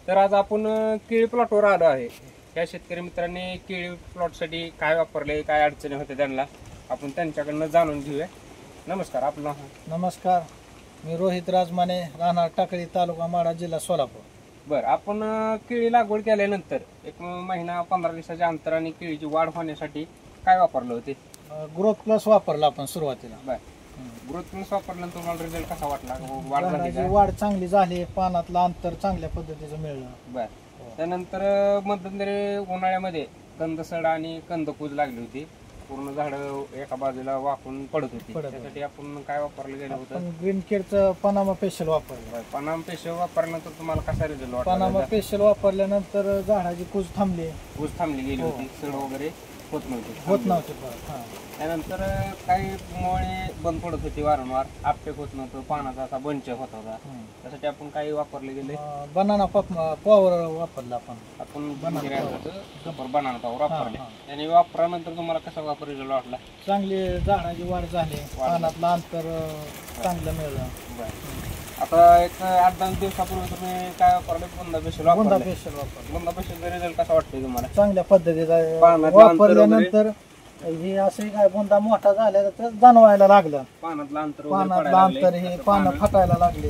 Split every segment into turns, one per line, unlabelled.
तर आज आपण केळी प्लॉटवर आलो आहे. या शेतकरी मित्रांनी केळी प्लॉटसाठी काय वापरले, काय अडचणी होते त्यांना आपण त्यांच्याकडनं जाणून घेऊया. नमस्कार. आपलं
नमस्कार, मी रोहित राजमाने, राहणार टाकळी, तालुका माढा, जिल्हा सोलापूर.
बरं, आपण केळी लागवड केल्यानंतर एक महिना 15 दिवसाच्या अंतराने केळीची वाढ होण्यासाठी काय वापरलं होते?
ग्रोथ प्लस वापरला आपण सुरुवातीला.
बरं, ग्रोथ प्लस वापरल्यानंतर तुम्हाला रिझल्ट कसा वाटला? वाढ झाली
झाडाची
का?
वाढ चांगली झाली, पानातलं अंतर चांगल्या पद्धतीचं मिळलं.
बरं, त्यानंतर मध्यंतरी उन्हाळ्यामध्ये कंदसड आणि कंदकूज लागली होती, पूर्ण झाड एका बाजूला वाकून पडत होती. त्यासाठी आपण काय वापरलं गेलं होतं?
ग्रीन केअरचं पनामा स्पेशल वापरलं.
पनामा स्पेशल वापरल्यानंतर तुम्हाला कसा रिझल्ट वाटला?
पनामा स्पेशल वापरल्यानंतर झाडाची कूज थांबली,
ऊस थांबली गेली होती, सड वगैरे होत
नव्हती परत.
त्यानंतर काही मुळे बंद पडत होती वारंवार, आपटेक होत नव्हतं, पानाचा असा बंच होत होता. त्यासाठी आपण काही वापरले गेले?
बनाना पॉवर वापरला आपण
बनाना पॉवर वापरले. आणि वापरानंतर तुम्हाला कसा वापर रिझल्ट वाटला?
चांगली झाडाची वाढ झाली, पानातलं अंतर चांगलं मिळलं.
आता एक 8-10 दिवसापूर्वी तुम्ही काय वापरले? बुंदा स्पेशल वापरले. बुंदा स्पेशलचा रिझल्ट कसा वाटतोय तुम्हाला?
चांगल्या पद्धतीचा वापरल्यानंतर हे असे काय बुंदा मोठा झाला तर जाणवायला लागलं.
पानातलं
अंतर हे पानं फाटायला लागले.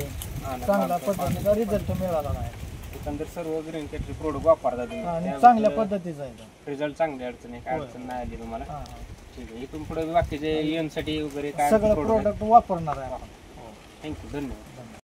चांगल्या पद्धतीचा रिझल्ट मिळाला नाही.
एकंदर सर्व ग्रीन केअरचे प्रोडक्ट वापरता तुम्ही
चांगल्या पद्धतीचा
रिझल्ट चांगली अडचणी काय अडचण नाही आली तुम्हाला? ठीक आहे. इथून पुढे बाकीचे साठी वगैरे काय
सगळं प्रोडक्ट वापरणार आहे आपण.
थँक्यू, धन्यवाद.